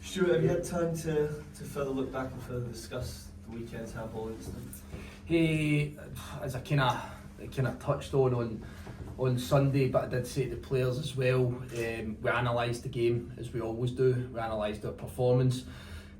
Stuart, have you had time to further look back and further discuss the weekend's handball incident? Hey, as I kind of touched on Sunday, but I did say to the players as well, we analysed the game as we always do. We analysed our performance.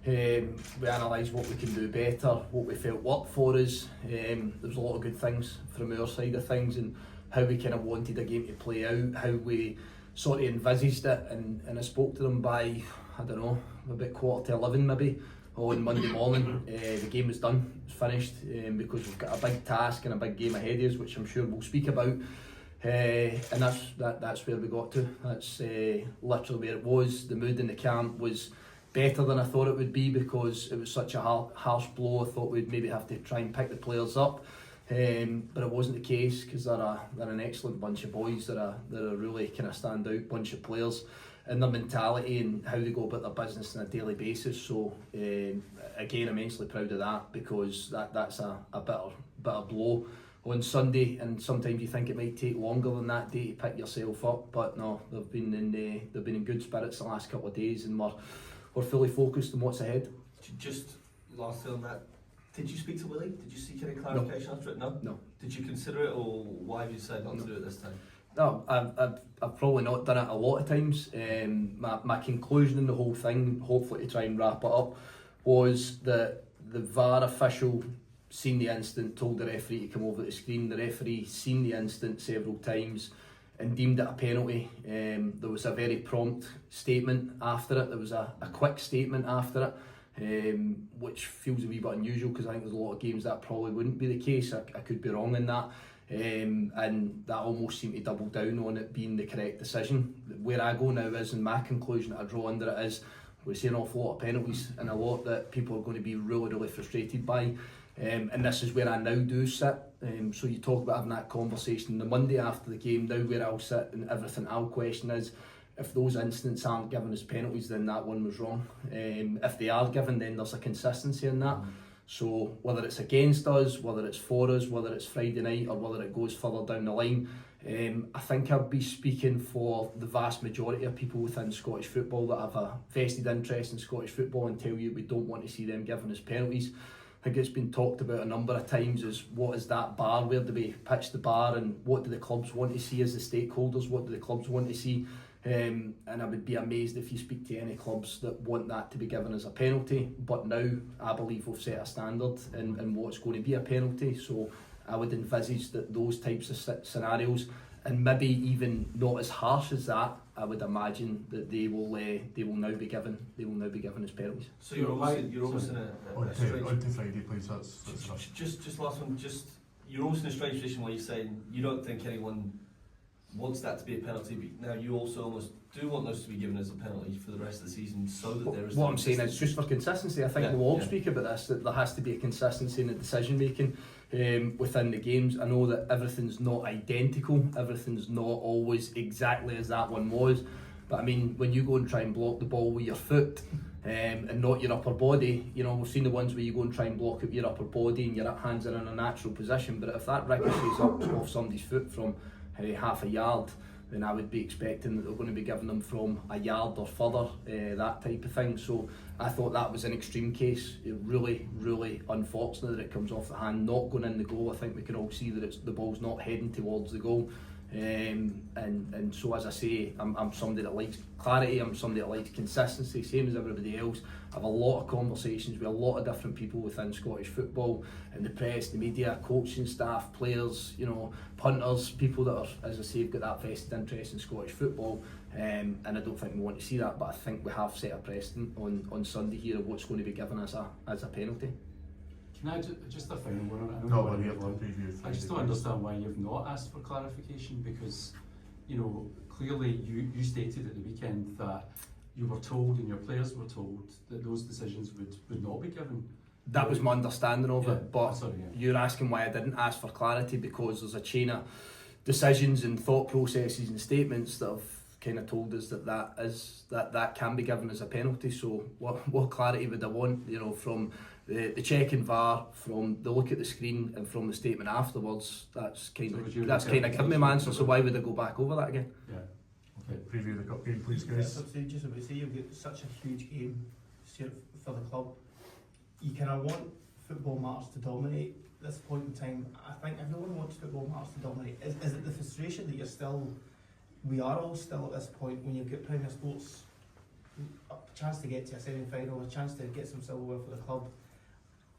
We analysed what we can do better, what we felt worked for us. There was a lot of good things from our side of things, and how we kind of wanted the game to play out, how we sort of envisaged it, and I spoke to them by, I don't know, about 11:15 maybe on Monday morning. The game was done, it was finished, because we've got a big task and a big game ahead of us, which I'm sure we'll speak about. And that's where we got to. That's literally where it was. The mood in the camp was better than I thought it would be, because it was such a harsh blow. I thought we'd maybe have to try and pick the players up, but it wasn't the case, because they're an excellent bunch of boys. They're a really kind of stand out bunch of players in their mentality and how they go about their business on a daily basis. So again, immensely proud of that, because that's a bitter blow on Sunday, and sometimes you think it might take longer than that day to pick yourself up, but no, they've been in good spirits the last couple of days, and we're fully focused on what's ahead. Just lastly on that, did you speak to Willie? Did you seek any clarification after it? No? Did you consider it, or why have you decided not to do it this time? No, I've probably not done it a lot of times. My conclusion in the whole thing, hopefully to try and wrap it up, was that the VAR official seen the incident, told the referee to come over the screen. The referee seen the incident several times and deemed it a penalty. There was a very prompt statement after it. There was a quick statement after it, which feels a wee bit unusual, because I think there's a lot of games that probably wouldn't be the case. I could be wrong in that. And that almost seemed to double down on it being the correct decision. Where I go now is, and my conclusion that I draw under it is, we see an awful lot of penalties, and a lot that people are going to be really, really frustrated by. And this is where I now do sit. So you talk about having that conversation the Monday after the game. Now where I'll sit and everything I'll question is, if those incidents aren't given as penalties, then that one was wrong. If they are given, then there's a consistency in that. So whether it's against us, whether it's for us, whether it's Friday night, or whether it goes further down the line, I think I'd be speaking for the vast majority of people within Scottish football that have a vested interest in Scottish football, and tell you we don't want to see them given as penalties. I think it's been talked about a number of times, is what is that bar, where do we pitch the bar, and what do the clubs want to see as the stakeholders, what do the clubs want to see. And I would be amazed if you speak to any clubs that want that to be given as a penalty. But now I believe we've set a standard in what's going to be a penalty, so I would envisage that those types of scenarios, and maybe even not as harsh as that, I would imagine that they will now be given as penalties. So you're almost in a strange... On to Friday, please. That's just last one. You're almost in a strange position where you're saying you don't think anyone wants that to be a penalty, but now you also almost do want those to be given as a penalty for the rest of the season, so that there is... What I'm saying is, just for consistency, I think we'll all speak about this, that there has to be a consistency in the decision making within the games. I know that everything's not identical, everything's not always exactly as that one was, but I mean, when you go and try and block the ball with your foot and not your upper body, you know, we've seen the ones where you go and try and block it with your upper body and your hands are in a natural position, but if that ricochets up off somebody's foot from half a yard, then I would be expecting that they're going to be giving them from a yard or further, that type of thing. So I thought that was an extreme case. Really, really unfortunate that it comes off the hand, not going in the goal. I think we can all see that the ball's not heading towards the goal. And so, as I say, I'm somebody that likes clarity, I'm somebody that likes consistency, same as everybody else. I have a lot of conversations with a lot of different people within Scottish football, in the press, the media, coaching staff, players, you know, punters, people that are, as I say, have got that vested interest in Scottish football, and I don't think we want to see that, but I think we have set a precedent on Sunday here of what's going to be given as a penalty. Can I just a final one? I just don't understand why you've not asked for clarification, because, you know, clearly you stated at the weekend that you were told and your players were told that those decisions would not be given. That was my understanding of it, but you're asking why I didn't ask for clarity, because there's a chain of decisions and thought processes and statements that have kind of told us that can be given as a penalty. So what clarity would I want, you know, from the check in VAR, from the look at the screen, and from the statement afterwards? That's kind of given me my answer. So why would I go back over that again? Yeah. preview the cup game, please, Yeah, guys. so just about to say, you've got such a huge game Stuart, for the club. You kind of want football matters to dominate at this point in time. I think everyone wants football matters to dominate. Is it the frustration that we are all still at this point when you've got Premier Sports, a chance to get to a semi-final, a chance to get some silverware for the club?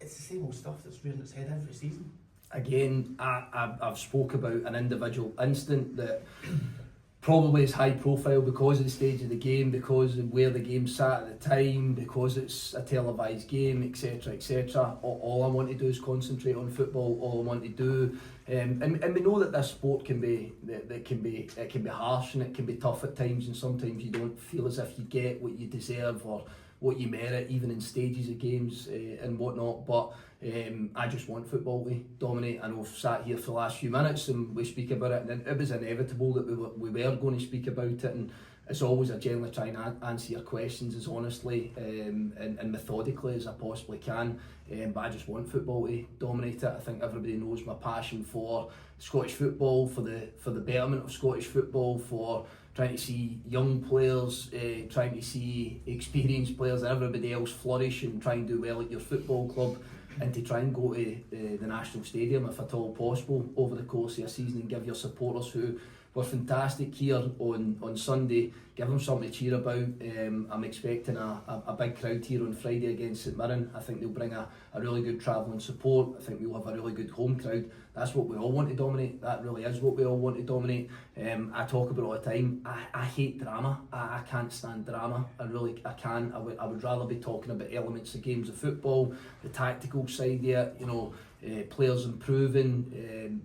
It's the same old stuff that's rearing its head every season. Again, I've spoke about an individual incident that probably is high profile because of the stage of the game, because of where the game sat at the time, because it's a televised game, etc, etc. All I want to do is concentrate on football. All I want to do, and we know that this sport can be harsh and it can be tough at times, and sometimes you don't feel as if you get what you deserve or what you merit, even in stages of games and whatnot. But I just want football to dominate. I know we've sat here for the last few minutes and we speak about it, and it was inevitable that we were going to speak about it. And as always, I generally try and answer your questions as honestly and methodically as I possibly can. But I just want football to dominate it. I think everybody knows my passion for Scottish football, for the betterment of Scottish football, for trying to see young players, trying to see experienced players and everybody else flourish and try and do well at your football club, and to try and go to the National Stadium if at all possible over the course of a season and give your supporters, who were fantastic here on Sunday, give them something to cheer about. I'm expecting a big crowd here on Friday against St Mirren. I think they'll bring a really good travelling support. I think we'll have a really good home crowd. That's what we all want to dominate. That really is what we all want to dominate. I talk about it all the time. I hate drama. I can't stand drama. I can't. I would rather be talking about elements of games of football, the tactical side there, players improving,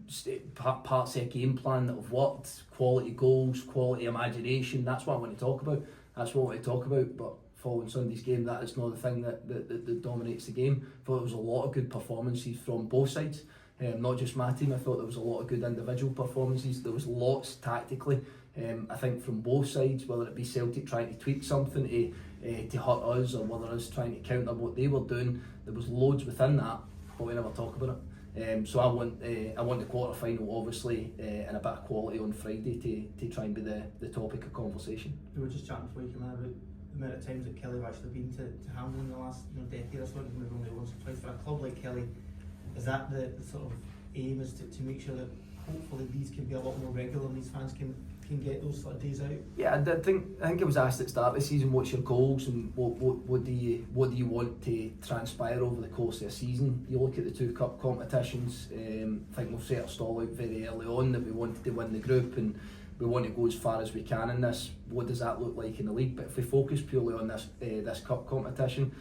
parts of a game plan that have worked, quality goals, quality imagination. That's what I want to talk about. That's what I want to talk about. But following Sunday's game, that is not the thing that dominates the game. I thought there was a lot of good performances from both sides. Not just my team. I thought there was a lot of good individual performances. There was lots tactically. I think from both sides, whether it be Celtic trying to tweak something to hurt us, or whether us trying to counter what they were doing, there was loads within that, but we never talk about it. So I want the quarter final, obviously, and a bit of quality on Friday to try and be the topic of conversation. We were just chatting before you came in about the amount of times that Kelly have actually been to Hamlin in the last decade or so, maybe only once or twice. For a club like Kelly, is that the sort of aim, is to make sure that hopefully these can be a lot more regular and these fans can get those sort of days out? Yeah, I think I was asked at the start of the season, what's your goals and what do you want to transpire over the course of a season? You look at the two cup competitions. I think we've set our stall out very early on that we wanted to win the group and we want to go as far as we can in this. What does that look like in the league? But if we focus purely on this cup competition,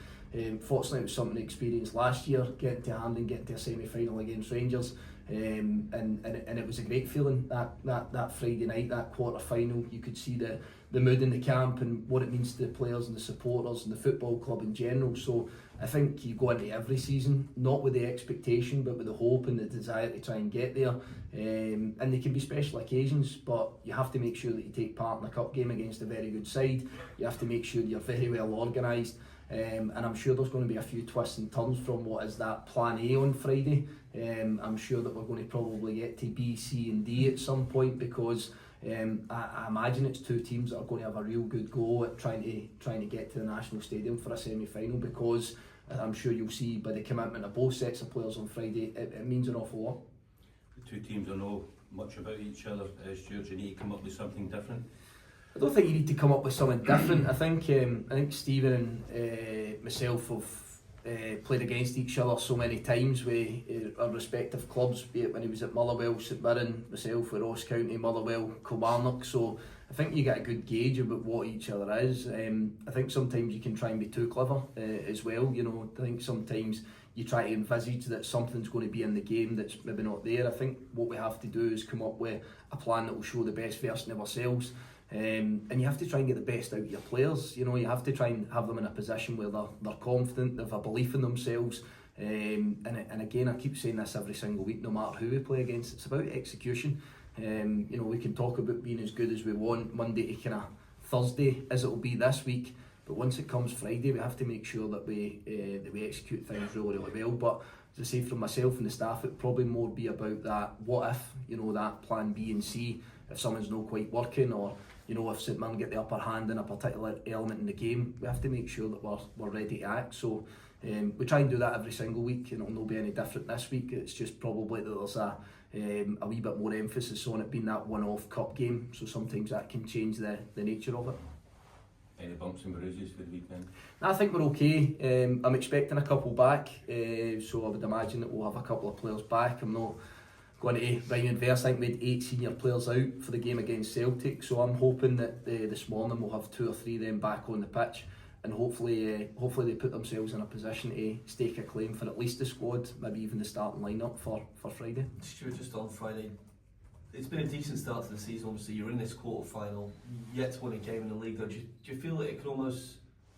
fortunately it was something I experienced last year, getting to Hampden, getting to a semi-final against Rangers, and it was a great feeling that Friday night, that quarter final. You could see the mood in the camp and what it means to the players and the supporters and the football club in general. So I think you go into every season not with the expectation but with the hope and the desire to try and get there, and they can be special occasions, but you have to make sure that you take part in a cup game against a very good side. You have to make sure you're very well organised. And I'm sure there's going to be a few twists and turns from what is that plan A on Friday. I'm sure that we're going to probably get to B, C and D at some point, because I imagine it's two teams that are going to have a real good go at trying to get to the National Stadium for a semi-final, because I'm sure you'll see by the commitment of both sets of players on Friday, it means an awful lot. The two teams don't know much about each other. Stuart, you need to come up with something different. I don't think you need to come up with something different. I think Stephen and myself have played against each other so many times with our respective clubs, be it when he was at Motherwell, St Mirren, myself with Ross County, Motherwell, Kilmarnock. So I think you get a good gauge about what each other is. I think sometimes you can try and be too clever as well. I think sometimes you try to envisage that something's going to be in the game that's maybe not there. I think what we have to do is come up with a plan that will show the best version of ourselves. And you have to try and get the best out of your players. You have to try and have them in a position where they're confident, they have a belief in themselves. And again, I keep saying this every single week, no matter who we play against, it's about execution. We can talk about being as good as we want Monday to kind of Thursday as it will be this week, but once it comes Friday, we have to make sure that we execute things really, really well. But as I say, from myself and the staff, it probably more be about that what if, that plan B and C, if someone's not quite working, or you know, if St Mirren get the upper hand in a particular element in the game, we have to make sure that we're ready to act. So we try and do that every single week, and it'll not be any different this week. It's just probably that there's a wee bit more emphasis on it being that one-off cup game, so sometimes that can change the nature of it. Any bumps and bruises for the weekend? I think we're okay. I'm expecting a couple back, so I would imagine that we'll have a couple of players back. I'm not going to rhyme and verse. I think we had 8 senior players out for the game against Celtic, so I'm hoping that this morning we'll have 2 or 3 of them back on the pitch, and hopefully they put themselves in a position to stake a claim for at least the squad, maybe even the starting lineup for Friday. Stuart, just on Friday, it's been a decent start to the season. Obviously, you're in this quarter final, yet to win a game in the league. Though, do you feel that it could almost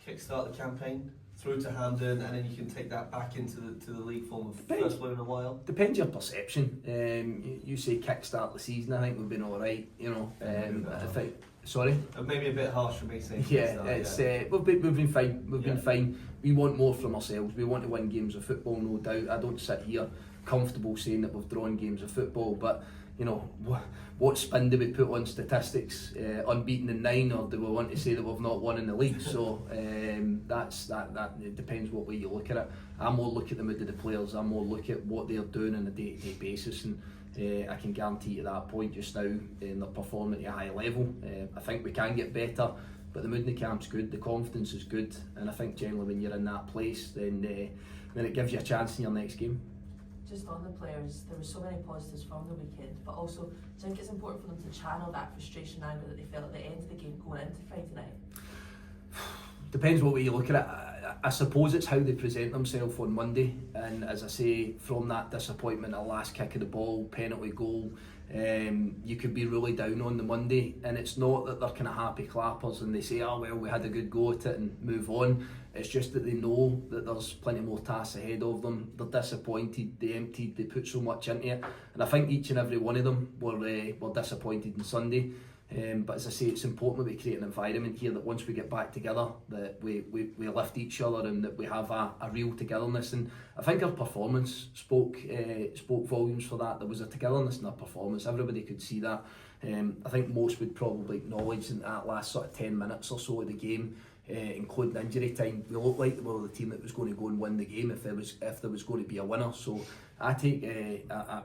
kickstart the campaign through to Hampden, and then you can take that back into the league form of first win in a while? Depends your perception. You say kickstart the season. I think we've been all right. You know, I think. Sorry. Maybe a bit harsh for me saying. Yeah, it's we've been fine. We've been fine. We want more from ourselves. We want to win games of football, no doubt. I don't sit here comfortable saying that we've drawn games of football, but you know, what spin do we put on statistics? Unbeaten in 9, or do we want to say that we've not won in the league? So that it depends what way you look at it. I more look at the mood of the players. I more look at what they're doing on a day-to-day basis, and I can guarantee you at that point just now they're performing at a high level. I think we can get better, but the mood in the camp's good, the confidence is good, and I think generally when you're in that place, then it gives you a chance in your next game. Just on the players, there were so many positives from the weekend, but also do you think it's important for them to channel that frustration and anger that they felt at the end of the game going into Friday night? Depends what way you look at it. I suppose it's how they present themselves on Monday, and as I say, from that disappointment, a last kick of the ball, penalty goal, you could be really down on the Monday, and it's not that they're kind of happy clappers and they say, oh well, we had a good go at it and move on. It's just that they know that there's plenty more tasks ahead of them. They're disappointed, they emptied, they put so much into it, and I think each and every one of them were disappointed on Sunday. But as I say, it's important that we create an environment here that once we get back together, that we lift each other and that we have a real togetherness. And I think our performance spoke volumes for that. There was a togetherness in our performance. Everybody could see that. I think most would probably acknowledge in that last sort of 10 minutes or so of the game, including injury time, we looked like we were the team that was going to go and win the game if there was going to be a winner. So I take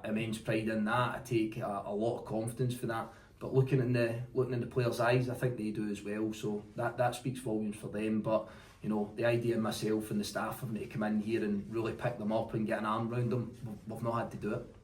immense pride in that. I take a lot of confidence for that. But looking in the players' eyes, I think they do as well. So that speaks volumes for them. But you know, the idea of myself and the staff having to come in here and really pick them up and get an arm around them, we've not had to do it.